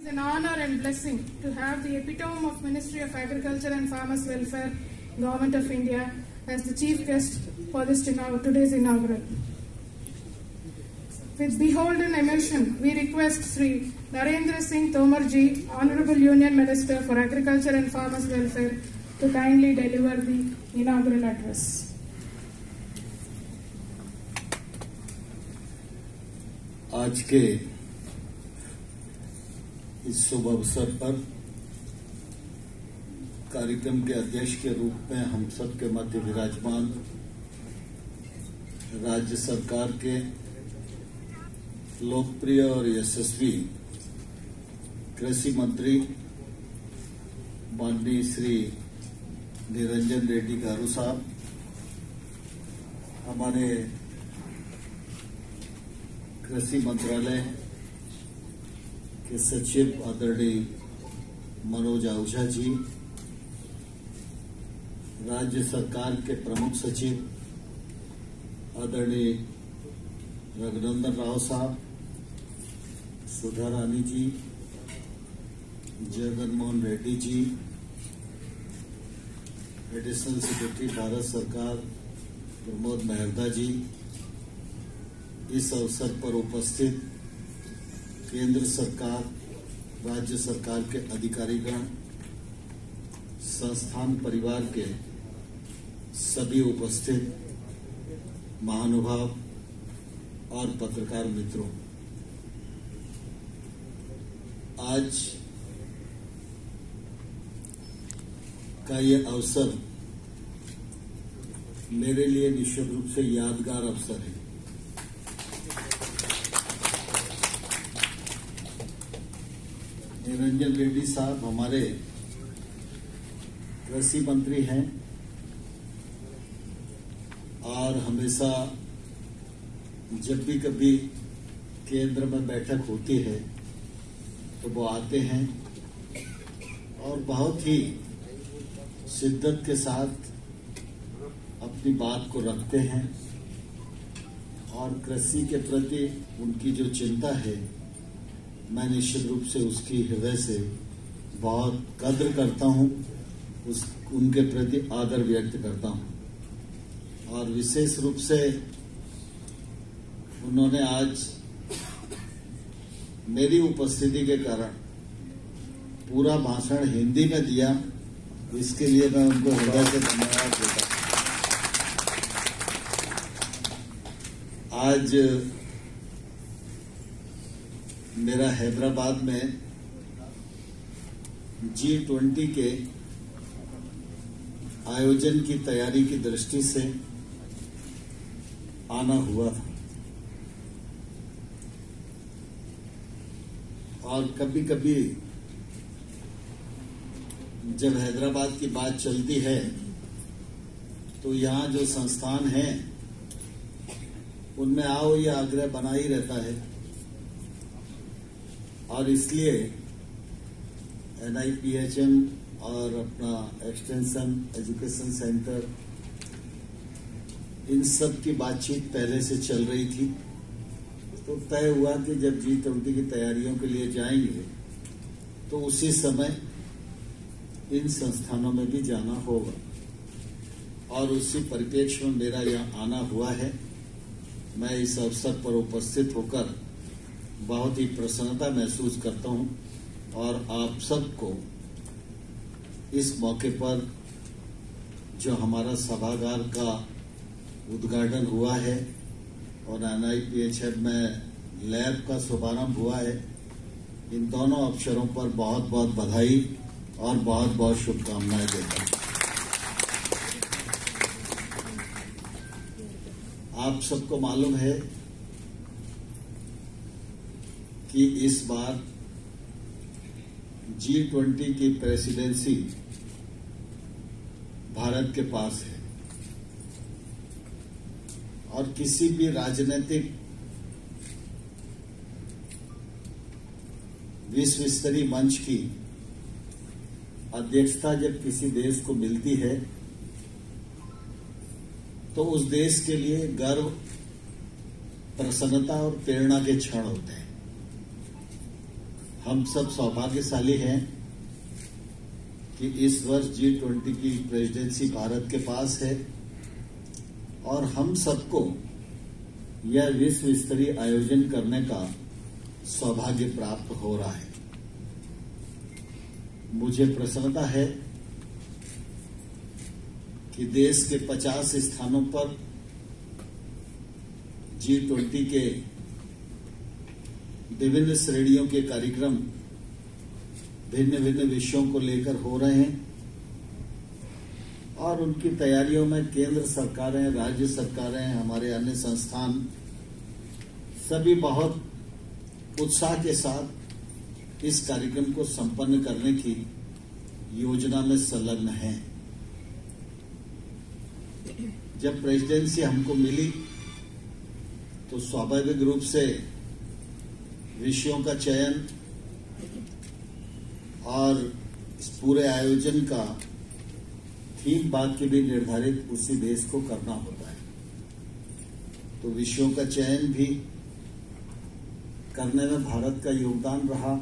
It's an honor and blessing to have the epitome of Ministry of Agriculture and Farmers Welfare, Government of India, as the chief guest for this today's inaugural. With beholden emotion, we request Sri Narendra Singh Tomar Ji, Honorable Union Minister for Agriculture and Farmers Welfare, to kindly deliver the inaugural address. आज के इस शुभ अवसर पर कार्यक्रम के अध्यक्ष के रूप में हम सब के मध्य विराजमान राज्य सरकार के लोकप्रिय और यशस्वी कृषि मंत्री माननीय श्री निरंजन रेड्डी गारू साहब, हमारे कृषि मंत्रालय के सचिव आदरणीय मनोज आहूजा जी, राज्य सरकार के प्रमुख सचिव आदरणीय रघुनंदन राव साहब, सुधा रानी जी, जगन मोहन रेड्डी जी, एडिशनल सेक्रेटरी भारत सरकार प्रमोद मेहरदा जी, इस अवसर पर उपस्थित केंद्र सरकार, राज्य सरकार के अधिकारीगण, संस्थान परिवार के सभी उपस्थित महानुभाव और पत्रकार मित्रों, आज का ये अवसर मेरे लिए निश्चित रूप से यादगार अवसर है। निरंजन रेड्डी साहब हमारे कृषि मंत्री हैं और हमेशा जब भी कभी केंद्र में बैठक होती है तो वो आते हैं और बहुत ही शिद्दत के साथ अपनी बात को रखते हैं और कृषि के प्रति उनकी जो चिंता है, मैं निश्चित रूप से उसकी हृदय से बहुत कद्र करता हूं, उनके प्रति आदर व्यक्त करता हूं। और विशेष रूप से उन्होंने आज मेरी उपस्थिति के कारण पूरा भाषण हिंदी में दिया, इसके लिए मैं उनको हृदय से धन्यवाद देता हूं। आज मेरा हैदराबाद में G20 के आयोजन की तैयारी की दृष्टि से आना हुआ था और कभी कभी जब हैदराबाद की बात चलती है तो यहाँ जो संस्थान हैं उनमें आओ ये आग्रह बना ही रहता है और इसलिए NIPHM और अपना एक्सटेंशन एजुकेशन सेंटर, इन सब की बातचीत पहले से चल रही थी। तो तय हुआ कि जब G20 की तैयारियों के लिए जाएंगे तो उसी समय इन संस्थानों में भी जाना होगा और उसी परिप्रेक्ष्य में मेरा यहाँ आना हुआ है। मैं इस अवसर पर उपस्थित होकर बहुत ही प्रसन्नता महसूस करता हूं और आप सबको इस मौके पर जो हमारा सभागार का उद्घाटन हुआ है और NIPHM में लैब का शुभारंभ हुआ है, इन दोनों अवसरों पर बहुत बहुत बधाई और बहुत बहुत शुभकामनाएं देता हूं। आप सबको मालूम है कि इस बार G20 की प्रेसिडेंसी भारत के पास है और किसी भी राजनीतिक विश्व स्तरीय मंच की अध्यक्षता जब किसी देश को मिलती है तो उस देश के लिए गर्व, प्रसन्नता और प्रेरणा के क्षण होते हैं। हम सब सौभाग्यशाली हैं कि इस वर्ष G20 की प्रेसिडेंसी भारत के पास है और हम सबको यह विश्व स्तरीय आयोजन करने का सौभाग्य प्राप्त हो रहा है। मुझे प्रसन्नता है कि देश के 50 स्थानों पर G20 के विभिन्न श्रेणियों के कार्यक्रम भिन्न भिन्न विषयों को लेकर हो रहे हैं और उनकी तैयारियों में केंद्र सरकारें, राज्य सरकारें, हमारे अन्य संस्थान सभी बहुत उत्साह के साथ इस कार्यक्रम को संपन्न करने की योजना में संलग्न हैं। जब प्रेसिडेंसी हमको मिली तो स्वाभाविक रूप से विषयों का चयन और इस पूरे आयोजन का थीम बात के भी निर्धारित उसी देश को करना होता है। तो विषयों का चयन भी करने में भारत का योगदान रहा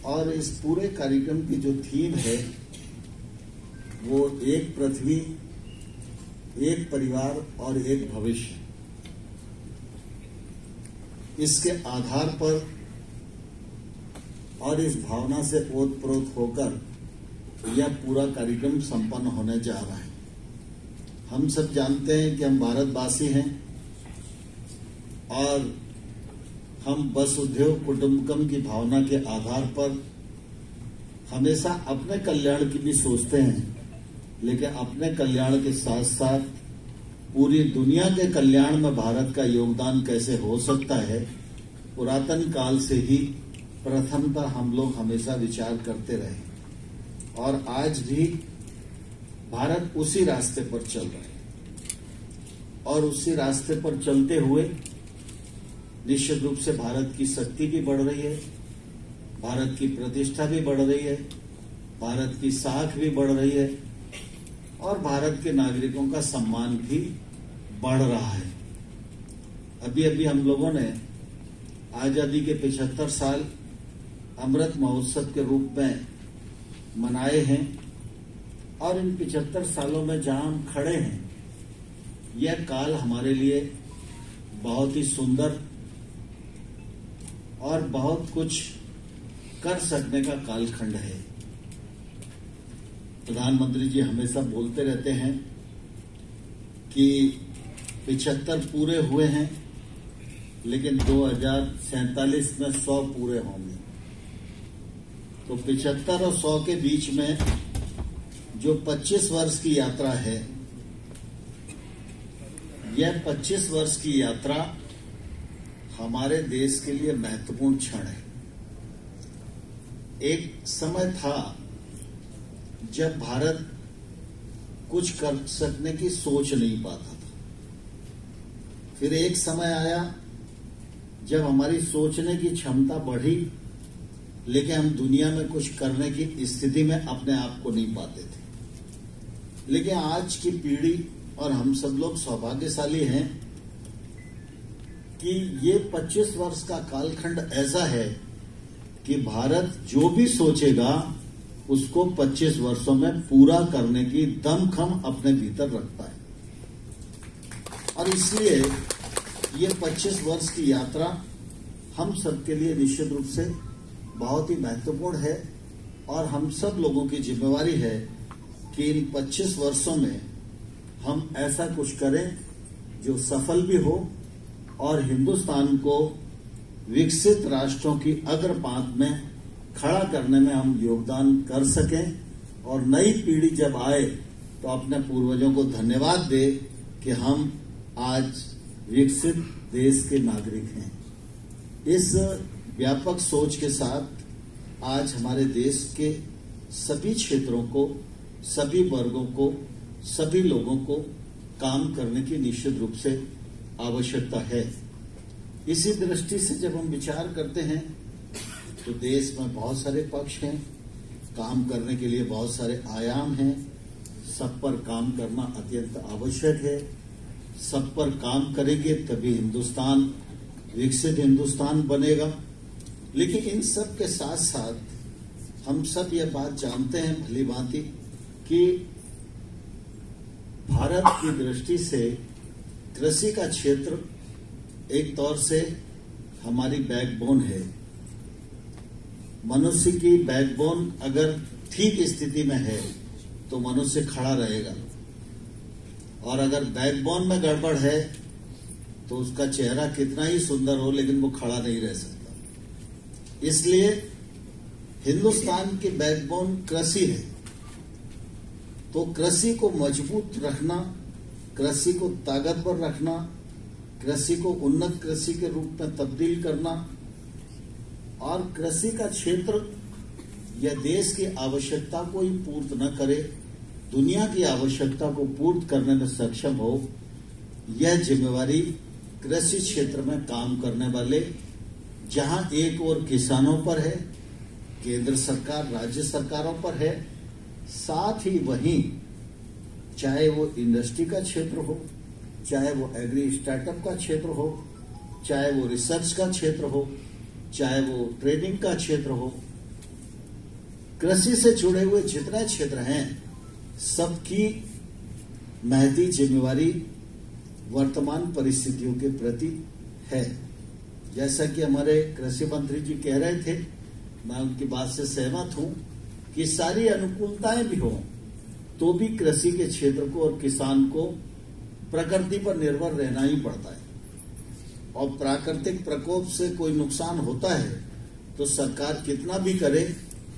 और इस पूरे कार्यक्रम की जो थीम है वो एक पृथ्वी, एक परिवार और एक भविष्य। इसके आधार पर और इस भावना से ओतप्रोत होकर यह पूरा कार्यक्रम संपन्न होने जा रहा है। हम सब जानते हैं कि हम भारतवासी हैं और हम वसुधैव कुटुंबकम की भावना के आधार पर हमेशा अपने कल्याण की भी सोचते हैं, लेकिन अपने कल्याण के साथ साथ पूरी दुनिया के कल्याण में भारत का योगदान कैसे हो सकता है, पुरातन काल से ही प्रथमतः हम लोग हमेशा विचार करते रहे और आज भी भारत उसी रास्ते पर चल रहा है और उसी रास्ते पर चलते हुए निश्चित रूप से भारत की शक्ति भी बढ़ रही है, भारत की प्रतिष्ठा भी बढ़ रही है, भारत की साख भी बढ़ रही है और भारत के नागरिकों का सम्मान भी बढ़ रहा है। अभी अभी हम लोगों ने आजादी के 75 साल अमृत महोत्सव के रूप में मनाए हैं और इन 75 सालों में जहां हम खड़े हैं, यह काल हमारे लिए बहुत ही सुंदर और बहुत कुछ कर सकने का कालखंड है। प्रधानमंत्री जी हमेशा बोलते रहते हैं कि 75 पूरे हुए हैं, लेकिन 2047 में 100 पूरे होंगे। तो 75 और 100 के बीच में जो 25 वर्ष की यात्रा है, यह 25 वर्ष की यात्रा हमारे देश के लिए महत्वपूर्ण क्षण है। एक समय था जब भारत कुछ कर सकने की सोच नहीं पाता था। फिर एक समय आया जब हमारी सोचने की क्षमता बढ़ी, लेकिन हम दुनिया में कुछ करने की स्थिति में अपने आप को नहीं पाते थे। लेकिन आज की पीढ़ी और हम सब लोग सौभाग्यशाली हैं कि ये 25 वर्ष का कालखंड ऐसा है कि भारत जो भी सोचेगा उसको 25 वर्षों में पूरा करने की दमखम अपने भीतर रखता है और इसलिए ये 25 वर्ष की यात्रा हम सबके लिए निश्चित रूप से बहुत ही महत्वपूर्ण है और हम सब लोगों की जिम्मेवारी है कि इन 25 वर्षों में हम ऐसा कुछ करें जो सफल भी हो और हिंदुस्तान को विकसित राष्ट्रों की अग्रपांत में खड़ा करने में हम योगदान कर सकें और नई पीढ़ी जब आए तो अपने पूर्वजों को धन्यवाद दे कि हम आज विकसित देश के नागरिक हैं। इस व्यापक सोच के साथ आज हमारे देश के सभी क्षेत्रों को, सभी वर्गों को, सभी लोगों को काम करने की निश्चित रूप से आवश्यकता है। इसी दृष्टि से जब हम विचार करते हैं तो देश में बहुत सारे पक्ष हैं, काम करने के लिए बहुत सारे आयाम हैं, सब पर काम करना अत्यंत आवश्यक है। सब पर काम करेंगे तभी हिंदुस्तान विकसित हिंदुस्तान बनेगा। लेकिन इन सब के साथ साथ हम सब ये बात जानते हैं भली भांति कि भारत की दृष्टि से कृषि का क्षेत्र एक तौर से हमारी बैकबोन है। मनुष्य की बैकबोन अगर ठीक स्थिति में है तो मनुष्य खड़ा रहेगा, और अगर बैकबोन में गड़बड़ है तो उसका चेहरा कितना ही सुंदर हो लेकिन वो खड़ा नहीं रह सकता। इसलिए हिंदुस्तान की बैकबोन कृषि है। तो कृषि को मजबूत रखना, कृषि को ताकतवर रखना, कृषि को उन्नत कृषि के रूप में तब्दील करना, और कृषि का क्षेत्र यह देश की आवश्यकता को ही पूर्त न करे, दुनिया की आवश्यकता को पूर्त करने में सक्षम हो, यह जिम्मेवारी कृषि क्षेत्र में काम करने वाले, जहां एक ओर किसानों पर है, केंद्र सरकार राज्य सरकारों पर है, साथ ही वहीं चाहे वो इंडस्ट्री का क्षेत्र हो, चाहे वो एग्री स्टार्टअप का क्षेत्र हो, चाहे वो रिसर्च का क्षेत्र हो, चाहे वो ट्रेनिंग का क्षेत्र हो, कृषि से जुड़े हुए जितने क्षेत्र हैं सबकी महती जिम्मेवारी वर्तमान परिस्थितियों के प्रति है। जैसा कि हमारे कृषि मंत्री जी कह रहे थे, मैं उनकी बात से सहमत हूं कि सारी अनुकूलताएं भी हों तो भी कृषि के क्षेत्र को और किसान को प्रकृति पर निर्भर रहना ही पड़ता है, और प्राकृतिक प्रकोप से कोई नुकसान होता है तो सरकार कितना भी करे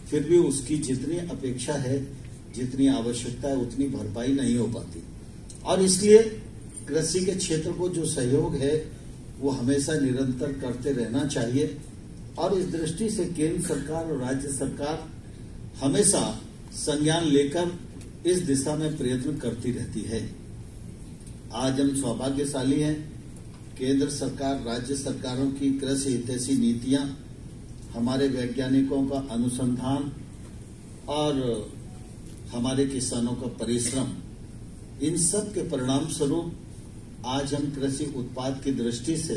फिर भी उसकी जितनी अपेक्षा है, जितनी आवश्यकता है उतनी भरपाई नहीं हो पाती। और इसलिए कृषि के क्षेत्र को जो सहयोग है वो हमेशा निरंतर करते रहना चाहिए, और इस दृष्टि से केंद्र सरकार और राज्य सरकार हमेशा संज्ञान लेकर इस दिशा में प्रयत्न करती रहती है। आज हम सौभाग्यशाली हैं, केंद्र सरकार राज्य सरकारों की कृषि हितैषी नीतियां, हमारे वैज्ञानिकों का अनुसंधान और हमारे किसानों का परिश्रम, इन सब के परिणाम स्वरूप आज हम कृषि उत्पाद की दृष्टि से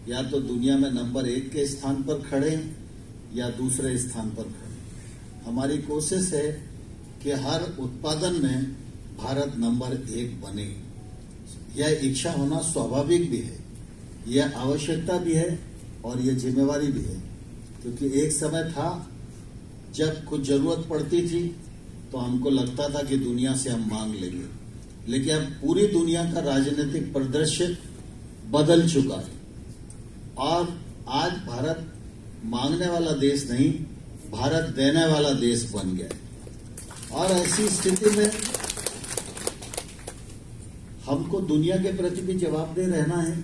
या तो दुनिया में नंबर 1 के स्थान पर खड़े हैं या दूसरे स्थान पर खड़े। हमारी कोशिश है कि हर उत्पादन में भारत नंबर 1 बने। यह इच्छा होना स्वाभाविक भी है, यह आवश्यकता भी है और यह जिम्मेवारी भी है, क्योंकि एक समय था जब कुछ जरूरत पड़ती थी तो हमको लगता था कि दुनिया से हम मांग लेंगे, लेकिन अब पूरी दुनिया का राजनीतिक परिदृश्य बदल चुका है और आज भारत मांगने वाला देश नहीं, भारत देने वाला देश बन गया है। और ऐसी स्थिति में हमको दुनिया के प्रति भी जवाबदेह रहना है,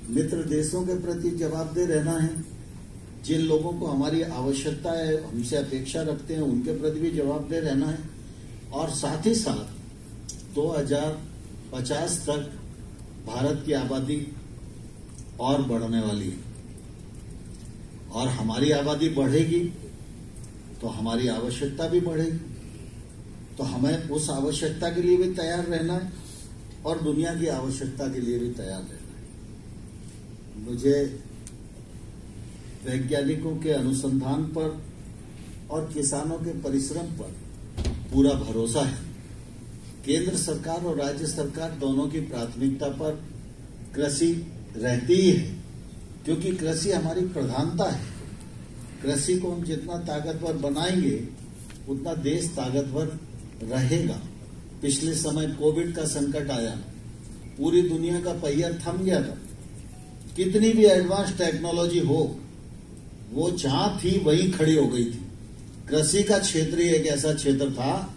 मित्र देशों के प्रति जवाबदेह रहना है, जिन लोगों को हमारी आवश्यकता है, हमसे अपेक्षा रखते हैं, उनके प्रति भी जवाबदेह रहना है। और साथ ही साथ 2050 तक भारत की आबादी और बढ़ने वाली है, और हमारी आबादी बढ़ेगी तो हमारी आवश्यकता भी बढ़ेगी, तो हमें उस आवश्यकता के लिए भी तैयार रहना है और दुनिया की आवश्यकता के लिए भी तैयार रहना है। मुझे वैज्ञानिकों के अनुसंधान पर और किसानों के परिश्रम पर पूरा भरोसा है। केंद्र सरकार और राज्य सरकार दोनों की प्राथमिकता पर कृषि रहती ही है, क्योंकि कृषि हमारी प्रधानता है। कृषि को हम जितना ताकतवर बनाएंगे उतना देश ताकतवर रहेगा। पिछले समय कोविड का संकट आया, पूरी दुनिया का पहिया थम गया था। कितनी भी एडवांस टेक्नोलॉजी हो, वो जहां थी वहीं खड़ी हो गई थी। कृषि का क्षेत्र ही एक ऐसा क्षेत्र था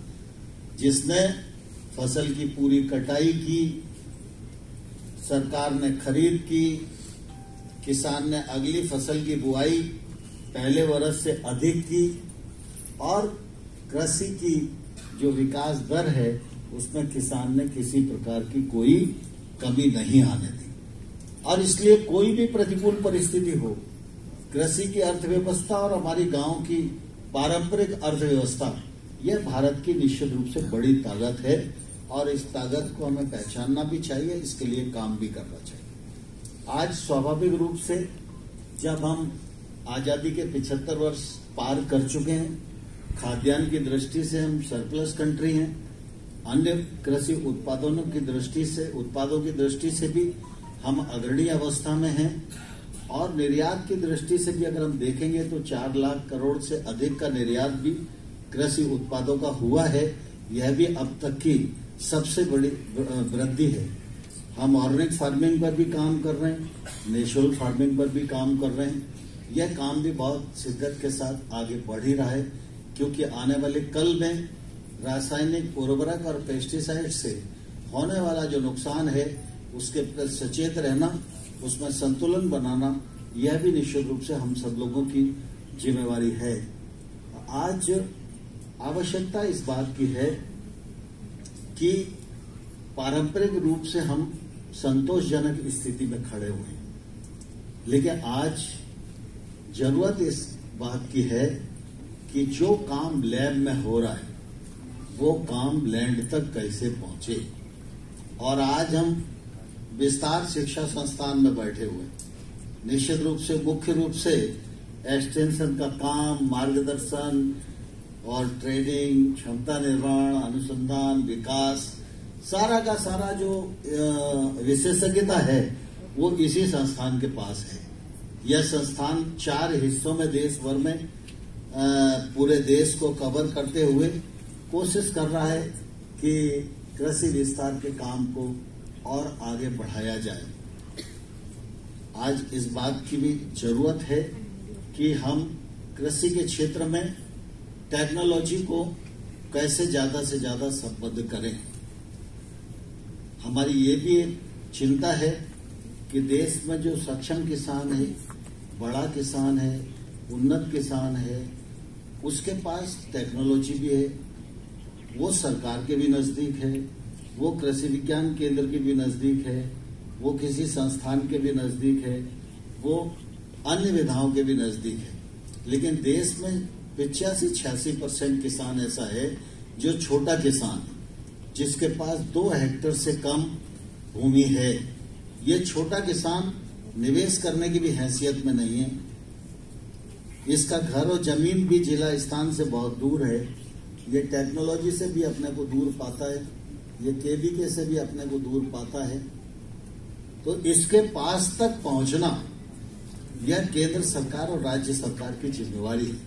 जिसने फसल की पूरी कटाई की, सरकार ने खरीद की, किसान ने अगली फसल की बुआई पहले वर्ष से अधिक की, और कृषि की जो विकास दर है उसमें किसान ने किसी प्रकार की कोई कमी नहीं आने दी। और इसलिए कोई भी प्रतिकूल परिस्थिति हो, कृषि की अर्थव्यवस्था और हमारी गांव की पारंपरिक अर्थव्यवस्था, यह भारत की निश्चित रूप से बड़ी ताकत है और इस ताकत को हमें पहचानना भी चाहिए, इसके लिए काम भी करना चाहिए। आज स्वाभाविक रूप से जब हम आजादी के 75 वर्ष पार कर चुके हैं। खाद्यान्न की दृष्टि से हम सरप्लस कंट्री हैं। अन्य कृषि उत्पादों की दृष्टि से भी हम अग्रणी अवस्था में हैं। और निर्यात की दृष्टि से भी अगर हम देखेंगे तो 4 लाख करोड़ से अधिक का निर्यात भी कृषि उत्पादों का हुआ है। यह भी अब तक की सबसे बड़ी वृद्धि है। हम ऑर्गेनिक फार्मिंग पर भी काम कर रहे हैं, नेचुरल फार्मिंग पर भी काम कर रहे हैं। यह काम भी बहुत शिद्दत के साथ आगे बढ़ ही रहा है, क्योंकि आने वाले कल में रासायनिक उर्वरक और पेस्टिसाइड से होने वाला जो नुकसान है उसके प्रति सचेत रहना, उसमें संतुलन बनाना, यह भी निश्चित रूप से हम सब लोगों की जिम्मेवारी है। आज आवश्यकता इस बात की है कि पारंपरिक रूप से हम संतोषजनक स्थिति में खड़े हुए हैं, लेकिन आज जरूरत इस बात की है कि जो काम लैब में हो रहा है वो काम लैंड तक कैसे पहुंचे। और आज हम विस्तार शिक्षा संस्थान में बैठे हुए हैं। निश्चित रूप से मुख्य रूप से एक्सटेंशन का काम, मार्गदर्शन और ट्रेनिंग, क्षमता निर्माण, अनुसंधान, विकास, सारा का सारा जो विशेषज्ञता है वो इसी संस्थान के पास है। यह संस्थान 4 हिस्सों में देश भर में पूरे देश को कवर करते हुए कोशिश कर रहा है कि कृषि विस्तार के काम को और आगे बढ़ाया जाए। आज इस बात की भी जरूरत है कि हम कृषि के क्षेत्र में टेक्नोलॉजी को कैसे ज्यादा से ज्यादा संबद्ध करें। हमारी ये भी एक चिंता है कि देश में जो सक्षम किसान है, बड़ा किसान है, उन्नत किसान है, उसके पास टेक्नोलॉजी भी है, वो सरकार के भी नजदीक है, वो कृषि विज्ञान केंद्र के भी नजदीक है, वो किसी संस्थान के भी नजदीक है, वो अन्य विधाओं के भी नजदीक है। लेकिन देश में 85-86% किसान ऐसा है जो छोटा किसान है, जिसके पास 2 हेक्टेयर से कम भूमि है। ये छोटा किसान निवेश करने की भी हैसियत में नहीं है। इसका घर और जमीन भी जिला स्थान से बहुत दूर है। ये टेक्नोलॉजी से भी अपने को दूर पाता है, ये केवीके से भी अपने को दूर पाता है। तो इसके पास तक पहुंचना यह केंद्र सरकार और राज्य सरकार की जिम्मेवारी है।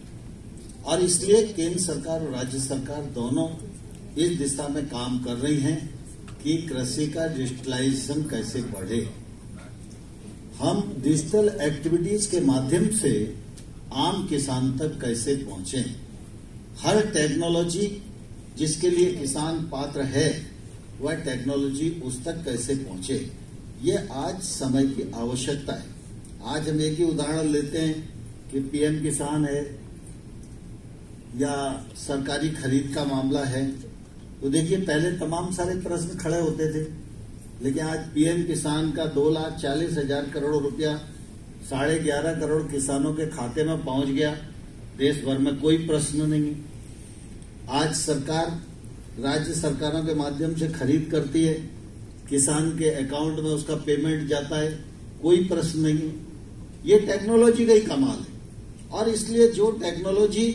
और इसलिए केंद्र सरकार और राज्य सरकार दोनों इस दिशा में काम कर रही हैं कि कृषि का डिजिटलाइजेशन कैसे बढ़े। हम डिजिटल एक्टिविटीज के माध्यम से आम किसान तक कैसे पहुंचे। हर टेक्नोलॉजी जिसके लिए किसान पात्र है वह टेक्नोलॉजी उस तक कैसे पहुंचे, ये आज समय की आवश्यकता है। आज हम एक ही उदाहरण लेते हैं कि पीएम किसान है या सरकारी खरीद का मामला है, तो देखिए पहले तमाम सारे प्रश्न खड़े होते थे, लेकिन आज पीएम किसान का 2,40,000 करोड़ रुपया 11.5 करोड़ किसानों के खाते में पहुंच गया। देश भर में कोई प्रश्न नहीं है। आज सरकार राज्य सरकारों के माध्यम से खरीद करती है, किसान के अकाउंट में उसका पेमेंट जाता है, कोई प्रश्न नहीं है। ये टेक्नोलॉजी का ही कमाल है। और इसलिए जो टेक्नोलॉजी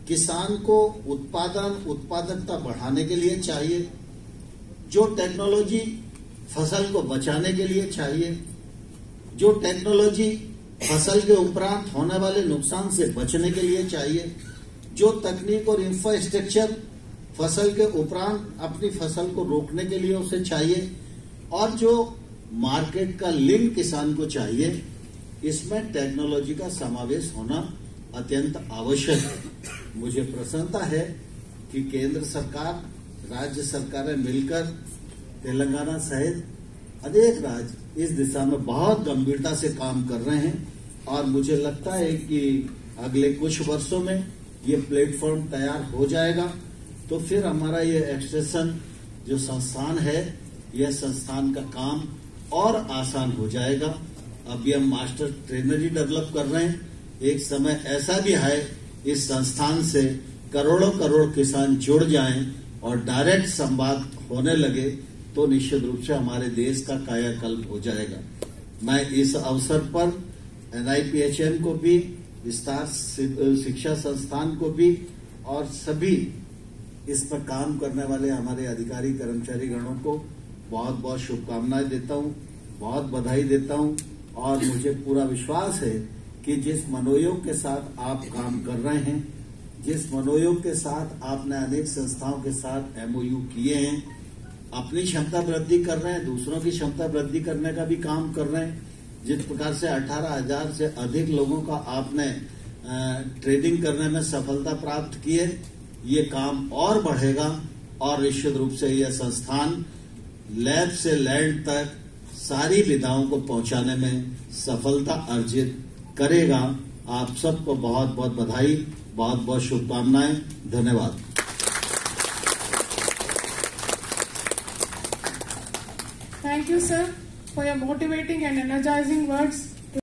किसान को उत्पादकता बढ़ाने के लिए चाहिए, जो टेक्नोलॉजी फसल को बचाने के लिए चाहिए, जो टेक्नोलॉजी फसल के उपरांत होने वाले नुकसान से बचने के लिए चाहिए, जो तकनीक और इंफ्रास्ट्रक्चर फसल के उपरांत अपनी फसल को रोकने के लिए उसे चाहिए, और जो मार्केट का लिंक किसान को चाहिए, इसमें टेक्नोलॉजी का समावेश होना अत्यंत आवश्यक है। मुझे प्रसन्नता है कि केंद्र सरकार, राज्य सरकारें मिलकर तेलंगाना सहित अनेक राज्य इस दिशा में बहुत गंभीरता से काम कर रहे हैं। और मुझे लगता है कि अगले कुछ वर्षों में ये प्लेटफॉर्म तैयार हो जाएगा, तो फिर हमारा ये एक्सटेंशन जो संस्थान है, यह संस्थान का काम और आसान हो जाएगा। अभी हम मास्टर ट्रेनरी डेवलप कर रहे हैं। एक समय ऐसा भी है इस संस्थान से करोड़ों करोड़ किसान जुड़ जाएं और डायरेक्ट संवाद होने लगे, तो निश्चित रूप से हमारे देश का कायाकल्प हो जाएगा। मैं इस अवसर पर NIPHM को भी विस्तार शिक्षा संस्थान को भी और सभी इस पर काम करने वाले हमारे अधिकारी कर्मचारी गणों को बहुत बहुत शुभकामनाएं देता हूं, बहुत बधाई देता हूं। और मुझे पूरा विश्वास है कि जिस मनोयोग के साथ आप काम कर रहे हैं, जिस मनोयोग के साथ आपने अनेक संस्थाओं के साथ MOU किए हैं, अपनी क्षमता वृद्धि कर रहे हैं, दूसरों की क्षमता वृद्धि करने का भी काम कर रहे हैं। जिस प्रकार से 18,000 से अधिक लोगों का आपने ट्रेनिंग करने में सफलता प्राप्त की है, ये काम और बढ़ेगा और निश्चित रूप से यह संस्थान लैब से लैंड तक सारी विधाओं को पहुंचाने में सफलता अर्जित करेगा। आप सबको बहुत बहुत बधाई, बहुत बहुत शुभकामनाएं। धन्यवाद। Thank you, sir, for your motivating and energizing words.